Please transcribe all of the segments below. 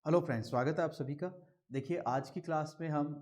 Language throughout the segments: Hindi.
हेलो फ्रेंड्स, स्वागत है आप सभी का। देखिए, आज की क्लास में हम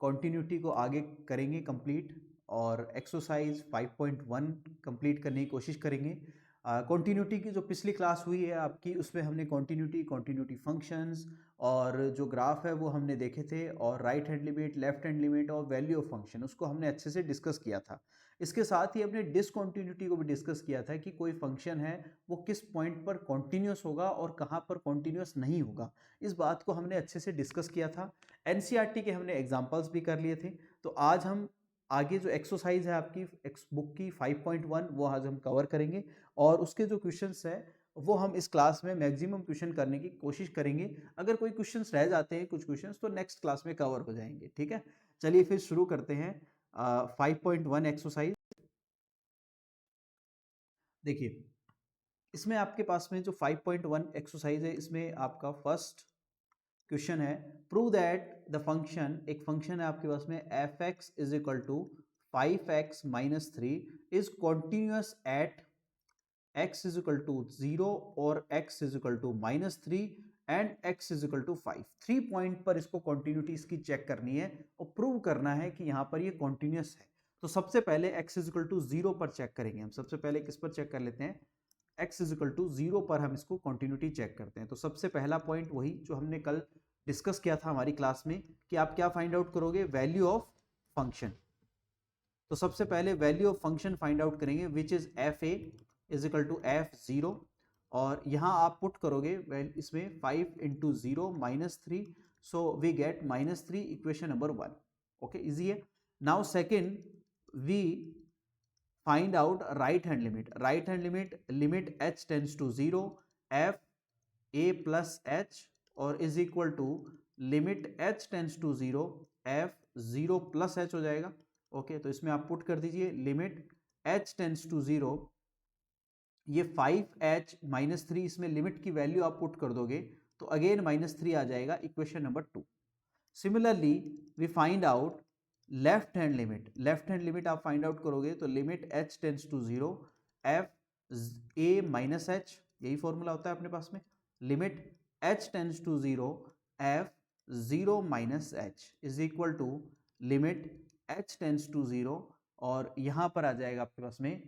कॉन्टिन्यूटी को आगे करेंगे कंप्लीट और एक्सरसाइज 5.1 कंप्लीट करने की कोशिश करेंगे। कॉन्टिन्यूटी की जो पिछली क्लास हुई है आपकी, उसमें हमने कॉन्टिन्यूटी फंक्शंस और जो ग्राफ है वो हमने देखे थे, और right hand limit, left hand limit और वैल्यू ऑफ फंक्शन उसको हमने अच्छे से डिस्कस किया था। इसके साथ ही हमने डिसकॉन्टिन्यूटी को भी डिस्कस किया था कि कोई फंक्शन है वो किस पॉइंट पर कॉन्टिन्यूस होगा और कहाँ पर कॉन्टिन्यूस नहीं होगा। इस बात को हमने अच्छे से डिस्कस किया था। एनसीईआरटी के हमने एग्जांपल्स भी कर लिए थे। तो आज हम आगे जो एक्सरसाइज है आपकी बुक की 5.1 वो आज हम कवर करेंगे, और उसके जो क्वेश्चंस है वो हम इस क्लास में मैक्सिमम क्वेश्चन करने की कोशिश करेंगे। अगर कोई क्वेश्चंस रह जाते हैं, कुछ क्वेश्चंस, तो नेक्स्ट क्लास में कवर हो जाएंगे। ठीक है, चलिए फिर शुरू करते हैं 5.1 एक्सरसाइज। देखिए, इसमें आपके पास में जो 5.1 एक्सरसाइज है, इसमें आपका फर्स्ट क्वेश्चन है, प्रूव दैट द फंक्शन, एक फंक्शन है आपके पास में f x is equal to 5x-3 is continuous at x is equal to 0 और x is equal to -3 and x is equal to 5। 3 point पर इसको कॉन्टिन्यूटी इसकी चेक करनी है और प्रूव करना है कि यहाँ पर ये कॉन्टिन्यूस है। तो सबसे पहले x इज इक्वल टू 0 पर चेक करेंगे। हम सबसे पहले किस पर चेक कर लेते हैं, x इज इक्वल टू 0 पर हम इसको कॉन्टिन्यूटी चेक करते हैं। तो सबसे पहला पॉइंट वही जो हमने कल डिस्कस किया था हमारी क्लास में, कि आप क्या फाइंड आउट करोगे, वैल्यू ऑफ फंक्शन। तो सबसे पहले value of function find out करेंगे, which is F A is equal to F0, और यहां आप पुट करोगे इसमें 5 into 0 -3, so we get -3, equation number 1। Okay, easy है। Now second, we find out right hand limit. Right hand limit h tends to 0 f a plus h, और is equal to limit h tends to 0 f 0 plus h हो जाएगा। ओके, तो इसमें आप पुट कर दीजिए लिमिट h टेंस टू 0, ये 5h -3, इसमें लिमिट की वैल्यू आप पुट कर दोगे तो अगेन -3 आ जाएगा, equation number 2। Similarly we find out left hand limit. Left hand limit आप फाइंड आउट करोगे तो limit h tends to 0 f a minus h, यही फॉर्मूला होता है अपने पास में, limit h tends to 0 f 0 minus h is equal to limit h tends to 0, और यहां पर आ जाएगा आपके पास में,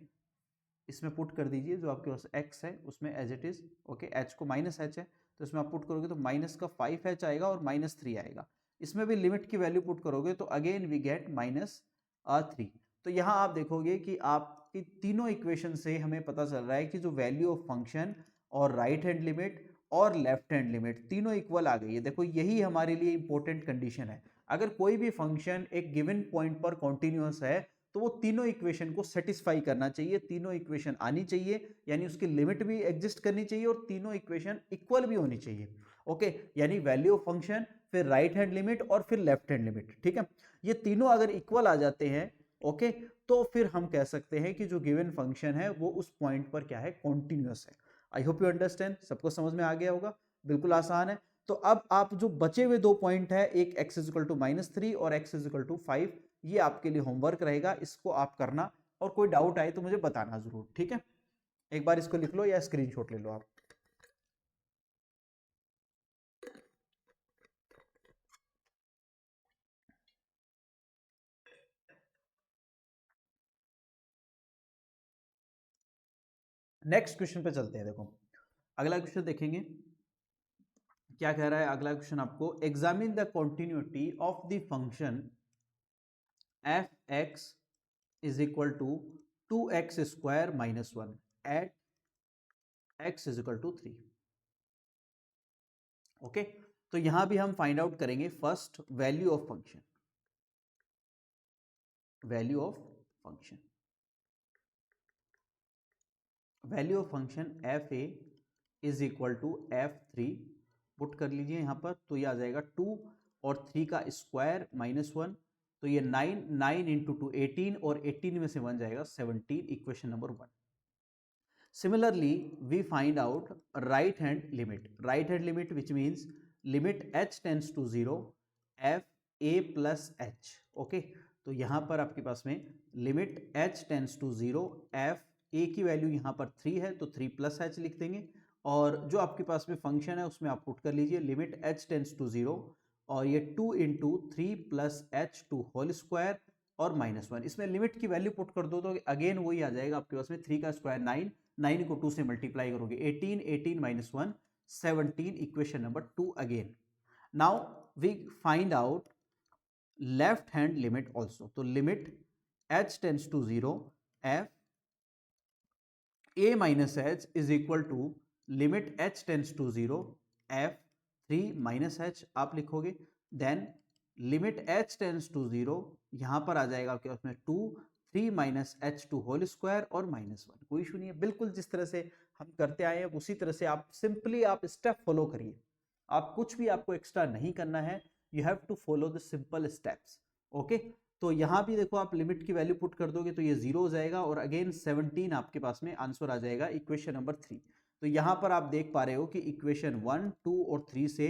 इसमें पुट कर दीजिए जो आपके पास x है उसमें as it is. Okay, h को माइनस h है तो इसमें आप पुट करोगे तो माइनस का 5h आएगा और -3 आएगा। इसमें भी लिमिट की वैल्यू पुट करोगे तो अगेन वी गेट -3। तो यहाँ आप देखोगे कि आपकी तीनों इक्वेशन से हमें पता चल रहा है कि जो वैल्यू ऑफ फंक्शन और राइट हैंड लिमिट और लेफ्ट हैंड लिमिट तीनों इक्वल आ गई है। देखो, यही हमारे लिए इंपॉर्टेंट कंडीशन है। अगर कोई भी फंक्शन एक गिवन पॉइंट पर कॉन्टिन्यूअस है तो वो तीनों इक्वेशन को सेटिस्फाई करना चाहिए, तीनों इक्वेशन आनी चाहिए, यानी उसकी लिमिट भी एग्जिस्ट करनी चाहिए और तीनों इक्वेशन इक्वल भी होनी चाहिए। ओके, यानी वैल्यू ऑफ फंक्शन, फिर राइट हैंड लिमिट और फिर लेफ्ट हैंड लिमिट। ठीक है, ये तीनों अगर इक्वल आ जाते हैं, ओके, तो फिर हम कह सकते हैं कि जो गिवन फंक्शन है वो उस पॉइंट पर क्या है, कॉन्टिन्यूअस है। आई होप यू अंडरस्टैंड, सबको समझ में आ गया होगा, बिल्कुल आसान है। तो अब आप जो बचे हुए दो पॉइंट है, एक x इज इक्वल टू -3 और x इज इक्वल टू 5, ये आपके लिए होमवर्क रहेगा, इसको आप करना, और कोई डाउट आए तो मुझे बताना जरूर। ठीक है, एक बार इसको लिख लो या स्क्रीनशॉट ले लो आप। नेक्स्ट क्वेश्चन पे चलते हैं। देखो, अगला क्वेश्चन देखेंगे क्या कह रहा है। अगला क्वेश्चन आपको, examine the continuity of the function F x is equal to 2x² -1 at x is equal to 3। Okay, तो यहां भी हम फाइंड आउट करेंगे first value of function. Value of function, value of function F A is equal to F3, put कर लीजिए यहां पर, तो ये आ जाएगा 2 और 3 का स्क्वायर -1, तो ये 9 इंटू 2 18, और 18 में से 1 जाएगा 17, equation number 1। Similarly we find out right hand limit. Right hand limit which means limit h tends to 0 f a plus h। Okay, तो यहां पर आपके पास में limit h tends to 0 f a की वैल्यू यहां पर 3 है तो 3 प्लस h लिख देंगे, और जो आपके पास में फंक्शन है उसमें आप पुट कर लीजिए लिमिट h टेंस टू 0 और ये 2 into 3 plus h to whole square और -1। इसमें लिमिट की वैल्यू पुट कर दो तो अगेन वही आ जाएगा आपके पास में 3 का स्क्वायर 9, 9 को 2 से मल्टीप्लाई करोगे 18, 18 minus 1 17, equation number 2 again. Now we find out left hand limit also. तो limit h tends to 0 f a minus H is equal to limit h tends to 0 f 3 minus H आप लिखोगे, then limit h tends to 0 यहां पर आ जाएगा आपके पास में 2 3 minus H to whole square और -1। कोई इशू नहीं है, बिल्कुल जिस तरह से हम करते आए हैं उसी तरह से आप सिंपली आप स्टेप फॉलो करिए। आप कुछ भी आपको एक्स्ट्रा नहीं करना है, you have to follow the simple steps. Okay, तो यहां भी देखो आप लिमिट की वैल्यू पुट कर दोगे तो ये 0 हो जाएगा और अगेन 17 आपके पास में आंसर आ जाएगा इक्वेशन नंबर 3। तो यहां पर आप देख पा रहे हो कि इक्वेशन 1, 2 और 3 से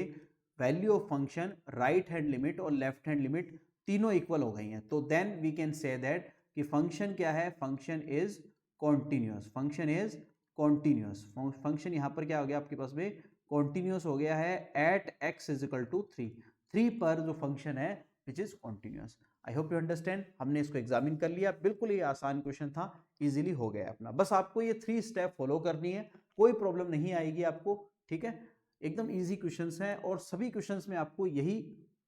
value of function, right hand limit और लेफ्ट हैंड लिमिट तीनों इक्वल हो गई हैं। तो then we can say that कि फंक्शन क्या है, function is continuous, function is continuous. Function यहां पर क्या हो गया आपके पास में, कॉन्टिन्यूअस हो गया है at x is equal to 3 पर जो फंक्शन है which is continuous. I hope you understand. हमने इसको एग्जामिन कर लिया, बिल्कुल ये आसान क्वेश्चन था, इजीली हो गया अपना। बस आपको ये 3 स्टेप फॉलो करनी है, कोई प्रॉब्लम नहीं आएगी आपको, ठीक है। एकदम इजी क्वेश्चंस हैं और सभी क्वेश्चंस में आपको यही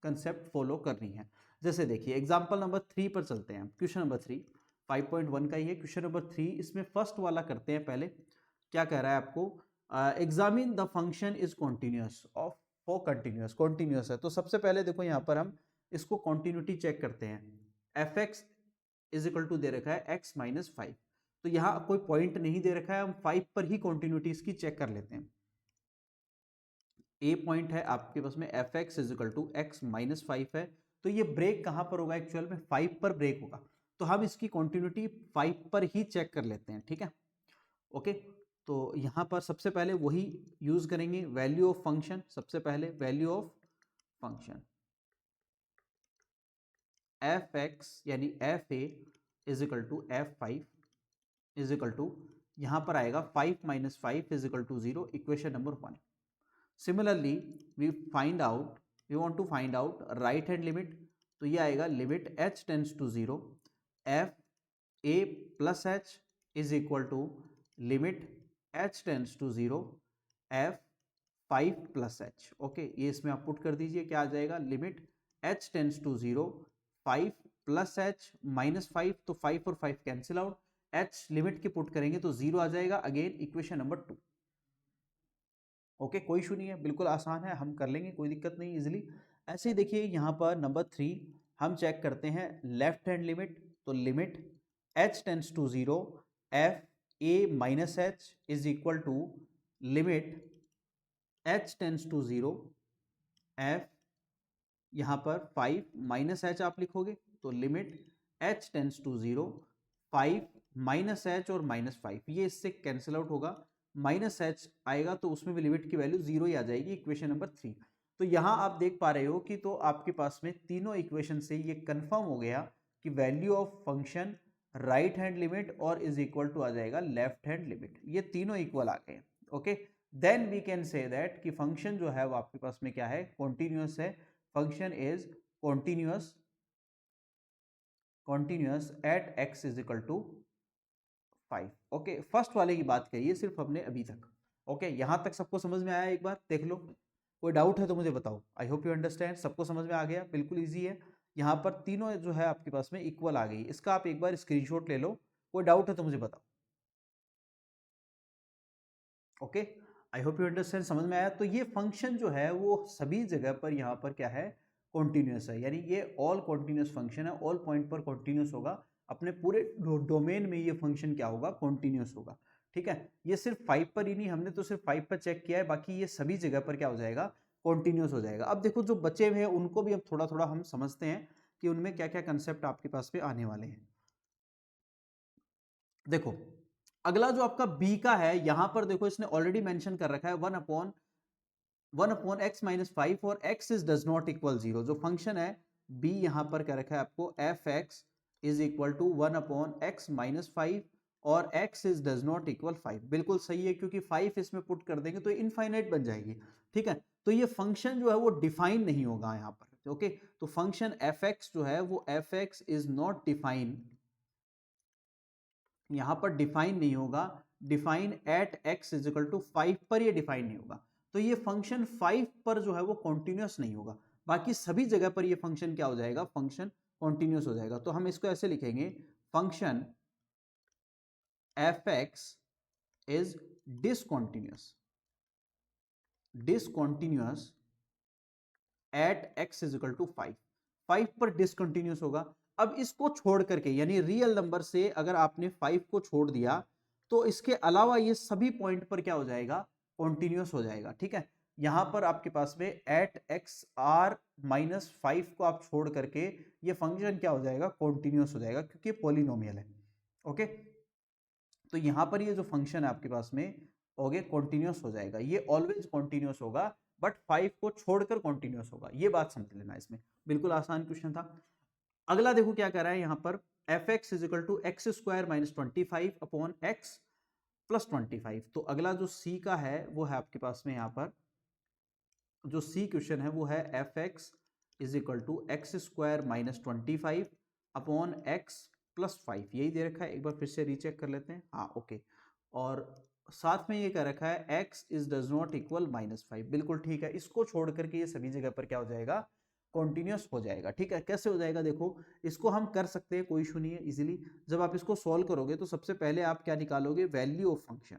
कंसेप्ट फॉलो करनी है। जैसे देखिए एग्जांपल नंबर 3 पर चलते हैं। क्वेश्चन नंबर 3 5.1 का ही है। क्वेश्चन नंबर 3 इसमें फर्स्ट वाला करते हैं पहले। क्या कह रहा है आपको, examine the function is continuous of for continuous, continuous है। तो सबसे पहले देखो यहाँ पर हम इसको कॉन्टिन्यूटी चेक करते हैं। F x is equal to दे रखा है एक्स माइनस 5, तो यहाँ कोई पॉइंट नहीं दे रखा है, हम 5 पर ही कॉन्टिन्यूटी इसकी चेक कर लेते हैं। ए पॉइंट है आपके पास में f x is equal to x minus 5 है, तो ये ब्रेक कहां पर होगा, एक्चुअल में 5 पर ब्रेक होगा। तो हम इसकी क्वांटिटी 5 पर ही चेक कर लेते हैं, ठीक है। ओके, तो यहां पर सबसे पहले वही यूज करेंगे, वैल्यू ऑफ फंक्शन। सबसे पहले value of function F X यानी F A is equal to F5 is equal to, यहां पर आएगा 5 minus 5 is equal to 0, equation number 1। Similarly, we want to find out right hand limit, तो ये आएगा limit h tends to 0 f a plus h is equal to limit h tends to 0 f 5 plus h। Okay, ये इसमें आप पुट कर दीजिए, क्या आ जाएगा, limit h tends to 0 5 plus h minus 5, तो 5 और 5 कैंसिल आउट, h लिमिट की पुट करेंगे तो 0 आ जाएगा, अगेन इक्वेशन नंबर 2। ओके, कोई इशू नहीं है, बिल्कुल आसान है, हम कर लेंगे, कोई दिक्कत नहीं, इजीली। ऐसे ही देखिए यहाँ पर नंबर 3 हम चेक करते हैं लेफ्ट हैंड लिमिट। तो limit h tends to 0 f a minus H is equal to limit h tends to 0 f यहाँ पर 5 माइनस एच आप लिखोगे, तो limit h tends to 0 5 minus h और -5, ये इससे कैंसिल आउट होगा, माइनस एच आएगा तो उसमें भी लिमिट की वैल्यू 0 ही आ जाएगी, इक्वेशन नंबर 3। तो यहां आप देख पा रहे हो कि तो आपके पास में तीनों इक्वेशन से ये कंफर्म हो गया कि value of function right hand limit और इज इक्वल टू आ जाएगा लेफ्ट हैंड लिमिट, ये तीनों इक्वल आ गए। Okay, then we can say that कि फंक्शन जो है वो आपके पास में क्या है, कॉन्टिन्यूअस है। Function is continuous at x is equal to 5। Okay, first वाले की बात करिए सिर्फ हमने अभी तक। ओके, यहां तक सबको समझ में आया, एक बार देख लो, कोई डाउट है तो मुझे बताओ। आई होप यू अंडरस्टैंड, सबको समझ में आ गया, बिल्कुल इजी है। यहाँ पर तीनों जो है आपके पास में इक्वल आ गई, इसका आप एक बार स्क्रीनशॉट ले लो, कोई डाउट है तो मुझे बताओ। Okay, I hope you understand, समझ में आया। तो ये फंक्शन जो है वो सभी जगह पर यहाँ पर क्या है, कॉन्टिन्यूस है, यानी ये ऑल कॉन्टिन्यूस फंक्शन है, ऑल पॉइंट पर कॉन्टिन्यूस होगा, अपने पूरे डोमेन में ये फंक्शन क्या होगा, कॉन्टिन्यूस होगा, ठीक है। ये सिर्फ 5 पर ही नहीं, हमने तो सिर्फ 5 पर चेक किया है, बाकी ये सभी जगह पर क्या हो जाएगा, कॉन्टिन्यूस हो जाएगा। अब देखो जो बचे हुए हैं उनको भी अब थोड़ा थोड़ा हम समझते हैं कि उनमें क्या क्या कंसेप्ट आपके पास में आने वाले हैं। देखो अगला जो आपका बी का है, यहां पर देखो इसने ऑलरेडी मेंशन कर रखा है 1 अपॉन एक्स माइनस 5 और x is does not equal 0। जो फंक्शन है बी यहां पर क्या रखा है आपको, f x is equal to 1 upon x minus 5 और x is does not equal 5। बिल्कुल सही है, क्योंकि 5 इसमें पुट कर देंगे तो इनफाइनाइट बन जाएगी। ठीक है, तो ये फंक्शन जो है वो डिफाइन नहीं होगा यहाँ पर। ओके, तो फंक्शन fx जो है वो fx इज नॉट डिफाइन, यहां पर डिफाइन नहीं होगा। Define at x is equal to 5 पर ये डिफाइन नहीं होगा। तो ये फंक्शन 5 पर जो है वो कॉन्टिन्यूस नहीं होगा, बाकी सभी जगह पर ये फंक्शन क्या हो जाएगा, फंक्शन कॉन्टिन्यूस हो जाएगा। तो हम इसको ऐसे लिखेंगे, function fx is discontinuous, discontinuous at x is equal to 5, 5 पर डिसकंटिन्यूस होगा। अब इसको छोड़ करके, यानी रियल नंबर से अगर आपने 5 को छोड़ दिया तो इसके अलावा ये सभी पॉइंट पर क्या हो जाएगा, कॉन्टिन्यूस हो जाएगा। ठीक है, यहां पर आपके पास में एट एक्स आर माइनस 5 को आप छोड़ करके ये फंक्शन क्या हो जाएगा, कॉन्टिन्यूस हो जाएगा, क्योंकि पॉलिनोमियल है। ओके, तो यहां पर ये जो फंक्शन है आपके पास में ओके कॉन्टिन्यूस हो जाएगा, ये ऑलवेज कॉन्टिन्यूस होगा, बट 5 को छोड़कर कॉन्टिन्यूस होगा। ये बात समझ लेना, इसमें बिल्कुल आसान क्वेश्चन था। अगला देखो क्या कर रहा है यहां पर, f x is equal to x square minus 25 upon x plus 25। तो अगला जो सी का है वो है आपके पास में, यहां पर जो सी क्वेश्चन है वो है F x is equal to x square minus 25 upon x plus 5, यही दे रखा है। एक बार फिर से रीचेक कर लेते हैं, हाँ ओके। और साथ में ये कह रखा है x is does not equal -5, बिल्कुल ठीक है। इसको छोड़ करके ये सभी जगह पर क्या हो जाएगा, कॉन्टिन्यूस हो जाएगा। ठीक है, कैसे हो जाएगा, देखो इसको हम कर सकते हैं, कोई इशू नहीं है इजीली। जब आप इसको सॉल्व करोगे तो सबसे पहले आप क्या निकालोगे, value of function,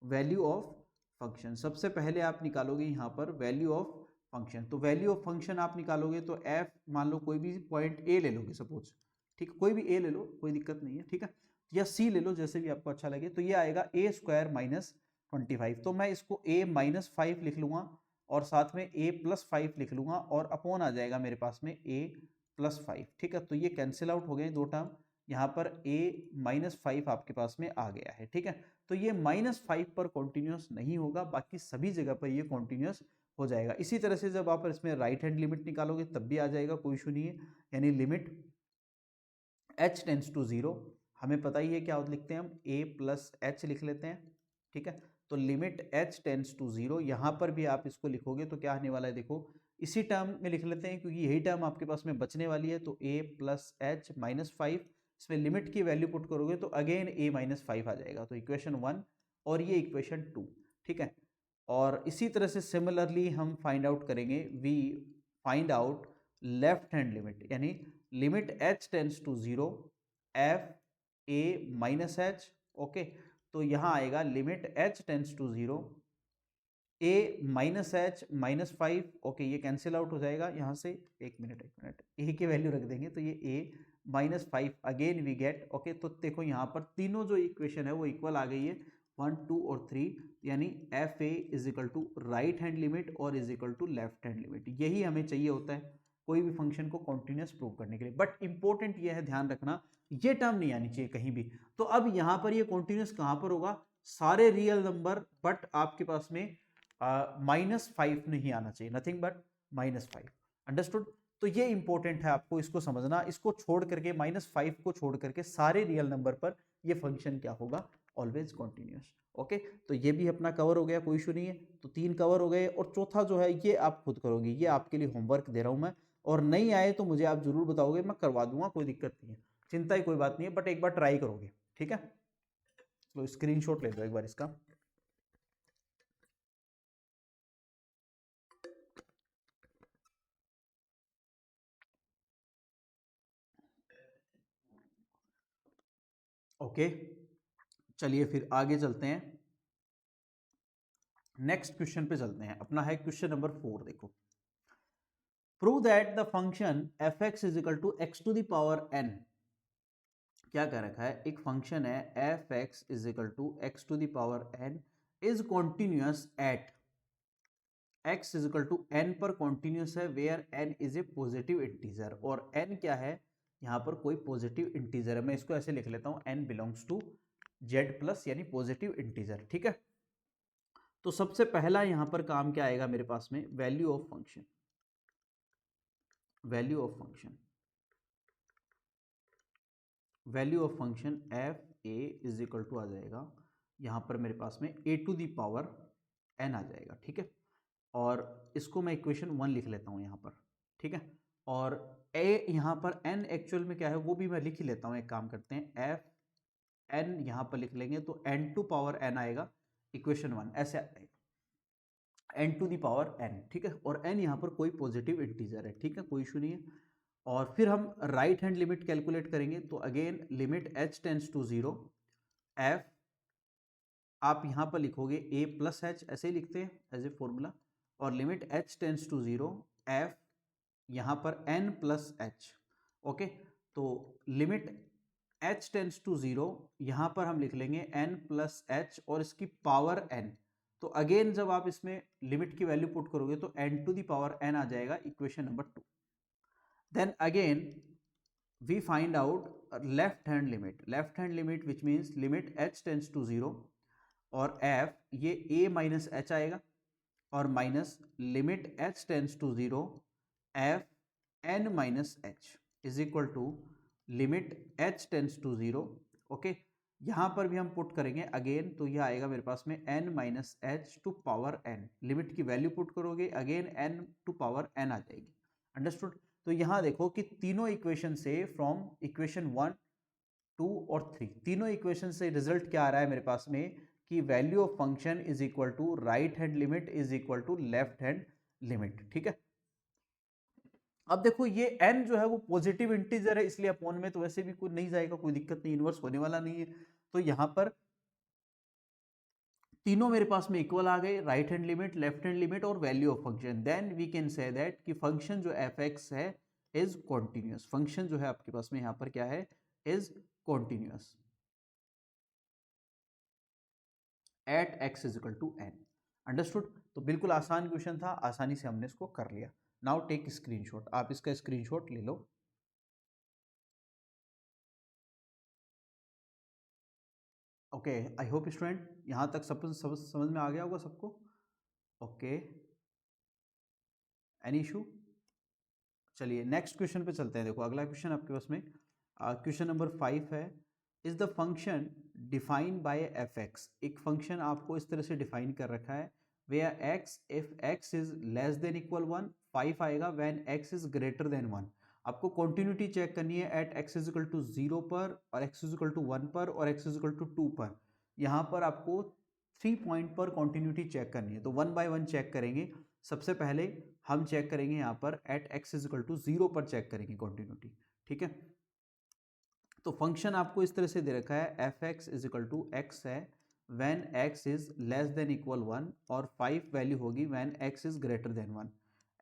value of function सबसे पहले आप निकालोगे यहाँ पर वैल्यू ऑफ फंक्शन। तो वैल्यू ऑफ फंक्शन आप निकालोगे तो f, मान लो कोई भी पॉइंट a ले लोगे सपोज, ठीक है, कोई भी a ले लो, कोई दिक्कत नहीं है। ठीक है, या c ले लो, जैसे भी आपको अच्छा लगे। तो ये आएगा a स्क्वायर माइनस 25, तो मैं इसको a माइनस 5 लिख लूंगा और साथ में a प्लस 5 लिख लूंगा और अपॉन आ जाएगा मेरे पास में a प्लस 5। ठीक है, तो ये कैंसिल आउट हो गए दो टर्म, यहाँ पर a माइनस 5 आपके पास में आ गया है। ठीक है, तो ये -5 पर कॉन्टिन्यूस नहीं होगा, बाकी सभी जगह पर ये कॉन्टिन्यूस हो जाएगा। इसी तरह से जब आप इसमें राइट हैंड लिमिट निकालोगे तब भी आ जाएगा, कोई इशू नहीं है। यानी लिमिट h टेंस टू 0, हमें पता ही है क्या लिखते हैं हम, a प्लस एच लिख लेते हैं। ठीक है, तो लिमिट h टेंस टू 0, यहाँ पर भी आप इसको लिखोगे तो क्या आने वाला है, देखो इसी टर्म में लिख लेते हैं, क्योंकि यही टर्म आपके पास में बचने वाली है। तो a प्लस एच माइनस 5, इसमें लिमिट की वैल्यू पुट करोगे तो अगेन a माइनस 5 आ जाएगा। तो इक्वेशन 1 और ये इक्वेशन 2। ठीक है, और इसी तरह से सिमिलरली हम फाइंड आउट करेंगे, we find out left hand limit, यानी limit h tends to 0 f a minus H. Okay, तो यहाँ आएगा limit h tends to 0 a minus H minus 5। Okay, ये कैंसिल आउट हो जाएगा यहाँ से, एक मिनट a की वैल्यू रख देंगे तो ये a minus 5 again we get. Okay, तो देखो यहाँ पर तीनों जो इक्वेशन है वो इक्वल आ गई है, 1 2 और 3, यानी F A is equal to right hand limit और is equal to left hand limit. यही हमें चाहिए होता है कोई भी फंक्शन को कॉन्टिन्यूस प्रूव करने के लिए। बट इंपॉर्टेंट ये है, ध्यान रखना, ये टर्म नहीं आनी चाहिए कहीं भी। तो अब यहाँ पर ये कॉन्टिन्यूस कहाँ पर होगा, सारे रियल नंबर, बट आपके पास में -5 नहीं आना चाहिए, नथिंग बट -5। अंडरस्टूड, तो ये इंपॉर्टेंट है, आपको इसको समझना। इसको छोड़ करके, -5 को छोड़ करके सारे रियल नंबर पर ये फंक्शन क्या होगा, ऑलवेज कॉन्टिन्यूस। ओके, तो ये भी अपना कवर हो गया, कोई इशू नहीं है। तो 3 कवर हो गए, और चौथा जो है ये आप खुद करोगे, ये आपके लिए होमवर्क दे रहा हूं मैं, और नहीं आए तो मुझे आप जरूर बताओगे, मैं करवा दूंगा, कोई दिक्कत नहीं है, चिंता ही कोई बात नहीं है, बट एक बार ट्राई करोगे। ठीक है, तो स्क्रीनशॉट ले लो एक बार इसका। ओके, चलिए फिर आगे चलते हैं, नेक्स्ट क्वेश्चन पे चलते हैं। अपना है क्वेश्चन नंबर 4। देखो, prove that the function F x is equal to X to the power N. क्या कह रखा है, एक फंक्शन है F x is equal to X to the power N is continuous at X is equal to N पर कॉन्टिन्यूस है, where N is a positive integer. और एन क्या है, यहाँ पर कोई पॉजिटिव इंटीजर है। मैं इसको ऐसे लिख लेता हूँ, N belongs to Z plus, यानी पॉजिटिव इंटीजर। ठीक है, तो सबसे पहला यहां पर काम क्या आएगा मेरे पास में, value of function, value of function, value of function F A is equal to आ जाएगा यहाँ पर मेरे पास में A to the power N आ जाएगा, ठीक है। और इसको मैं इक्वेशन 1 लिख लेता हूँ यहाँ पर, ठीक है। और ए यहाँ पर एन एक्चुअल में क्या है वो भी मैं लिख ही लेता हूँ। एक काम करते हैं, एफ एन यहाँ पर लिख लेंगे तो एन टू पावर एन आएगा, इक्वेशन 1 ऐसे आएगा, N to the power N, ठीक है। और एन यहाँ पर कोई पॉजिटिव इंटीजर है, ठीक है, कोई इशू नहीं है। और फिर हम राइट हैंड लिमिट कैलकुलेट करेंगे, तो again limit H tends to 0, F आप यहाँ पर लिखोगे ए प्लस एच, ऐसे ही लिखते हैं एज ए फॉर्मूला, और limit H tends to 0, F यहाँ पर एन प्लस एच, ओके। तो लिमिट एच टेंस टू 0 यहाँ पर हम लिख लेंगे एन प्लस एच और इसकी पावर एन। तो अगेन जब आप इसमें लिमिट की वैल्यू पुट करोगे तो N to the power N आ जाएगा, equation number 2। Then again we find out left hand limit which means limit H tends to 0 और एफ ये ए माइनस एच आएगा, और minus limit H tends to 0 F N minus H is equal to limit H tends to 0, okay. यहाँ पर भी हम पुट करेंगे अगेन, तो यह आएगा मेरे पास में n minus H to power n, limit की वैल्यू पुट करोगे again n to power n आ जाएगी, अंडरस्टूड। तो यहाँ देखो कि तीनों इक्वेशन से फ्रॉम इक्वेशन 1 2 और 3 तीनों इक्वेशन से रिजल्ट क्या आ रहा है मेरे पास में कि value of function is equal to right hand limit is equal to left hand limit, ठीक है। अब देखो ये n जो है वो पॉजिटिव इंटीजर है, इसलिए अपॉन में तो वैसे भी कोई नहीं जाएगा, कोई दिक्कत नहीं, इन्वर्स होने वाला नहीं है। तो यहाँ पर तीनों मेरे पास में इक्वल आ गए, right hand limit, left hand limit और value of function. Then we can say that कि फंक्शन जो एफ एक्स है इज कॉन्टिन्यूस, फंक्शन जो है आपके पास में यहाँ पर क्या है, is continuous at X is equal to N, understood. तो बिल्कुल आसान क्वेश्चन था, आसानी से हमने इसको कर लिया। नाउ टेक स्क्रीनशॉट, आप इसका स्क्रीनशॉट ले लो। ओके, आई होप स्टूडेंट यहाँ तक सब समझ में आ गया होगा सबको, ओके। Any issue? चलिए नेक्स्ट क्वेश्चन पे चलते हैं। देखो अगला क्वेश्चन आपके पास में क्वेश्चन नंबर 5 है, is the function defined by F X. एक फंक्शन आपको इस तरह से डिफाइन कर रखा है, where X if X is less than equal 1, 5 आएगा when X is greater than 1। आपको कॉन्टिन्यूटी चेक करनी है at X is equal to 0 पर और एक्स इज इक्वल टू 1 पर और एक्स इज इक्वल टू 2 पर। यहाँ पर आपको 3 पॉइंट पर कॉन्टिन्यूटी चेक करनी है, तो 1 बाय 1 चेक करेंगे। सबसे पहले हम चेक करेंगे यहाँ पर at X is equal to 0 पर चेक करेंगे कॉन्टिन्यूटी, ठीक है। तो फंक्शन आपको इस तरह से दे रखा है, F x is equal to X है when X is less than equal 1 और 5 वैल्यू होगी when X is greater than 1।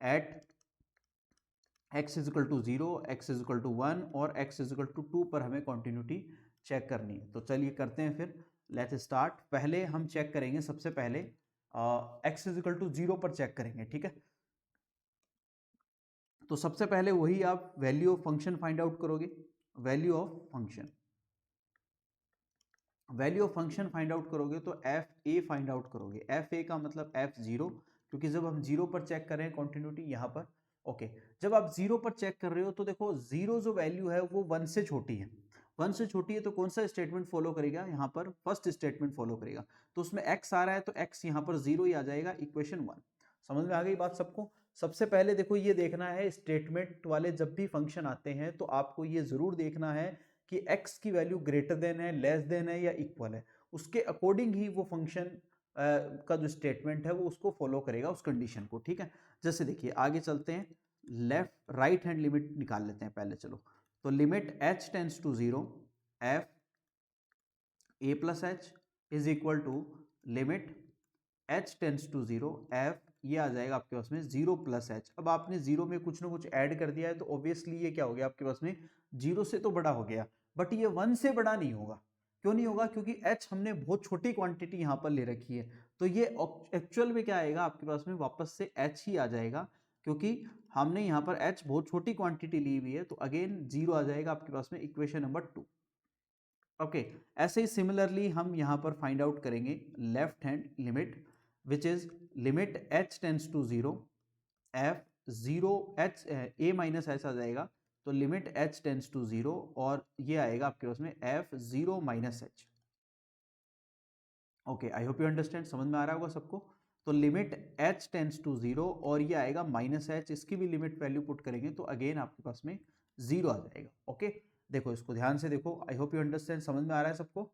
At X is equal to 0, X is equal to 1 और एक्स इज इक्वल टू 2 पर हमें कॉन्टिन्यूटी चेक करनी है। तो चलिए करते हैं फिर, लेट्स स्टार्ट। पहले हम चेक करेंगे, सबसे पहले एक्स इज इक्वल टू 0 पर चेक करेंगे, ठीक है। तो सबसे पहले वही आप value of function find out करोगे, value of function, value of function find out करोगे तो एफ ए फाइंड आउट करोगे। एफ ए का मतलब एफ 0, क्योंकि जब हम 0 पर चेक कर रहे हैं कॉन्टिन्यूटी यहाँ पर, ओके। जब आप 0 पर चेक कर रहे हो तो देखो 0 जो वैल्यू है वो 1 से छोटी है, 1 से छोटी है तो कौन सा स्टेटमेंट फॉलो करेगा, यहाँ पर फर्स्ट स्टेटमेंट फॉलो करेगा। तो उसमें x आ रहा है तो x यहाँ पर 0 ही आ जाएगा, इक्वेशन 1। समझ में आ गई बात सबको? सबसे पहले देखो ये देखना है, स्टेटमेंट वाले जब भी फंक्शन आते हैं तो आपको ये जरूर देखना है कि x की वैल्यू ग्रेटर देन है, लेस देन है या इक्वल है, उसके अकॉर्डिंग ही वो फंक्शन का जो स्टेटमेंट है वो उसको फॉलो करेगा, उस कंडीशन को, ठीक है। जैसे देखिए आगे चलते हैं, लेफ्ट राइट हैंड लिमिट निकाल लेते हैं पहले, चलो। तो limit h tends to 0 F A plus H is equal to limit h tends to 0 F ये आ जाएगा आपके पास में 0 प्लस एच। अब आपने 0 में कुछ ना कुछ ऐड कर दिया है तो ऑब्वियसली ये क्या हो गया आपके पास में, 0 से तो बड़ा हो गया, बट ये 1 से बड़ा नहीं होगा। क्यों नहीं होगा? क्योंकि h हमने बहुत छोटी क्वांटिटी यहाँ पर ले रखी है, तो ये एक्चुअल में क्या आएगा आपके पास में, वापस से h ही आ जाएगा, क्योंकि हमने यहाँ पर h बहुत छोटी क्वांटिटी ली हुई है, तो अगेन 0 आ जाएगा आपके पास में, इक्वेशन नंबर 2, ओके। ऐसे ही सिमिलरली हम यहाँ पर फाइंड आउट करेंगे left hand limit which is limit h tends to 0 f 0 h a minus H आ जाएगा, तो लिमिट h टेंस टू 0 और ये आएगा आपके पास में f0 minus h। Okay, I hope you understand, समझ में आ रहा होगा सबको। तो लिमिट h टेंस टू 0 और ये आएगा माइनस h, इसकी भी लिमिट वैल्यू पुट करेंगे तो अगेन आपके पास में 0 आ जाएगा। ओके, देखो इसको ध्यान से देखो, आई होप यू अंडरस्टैंड, समझ में आ रहा है सबको।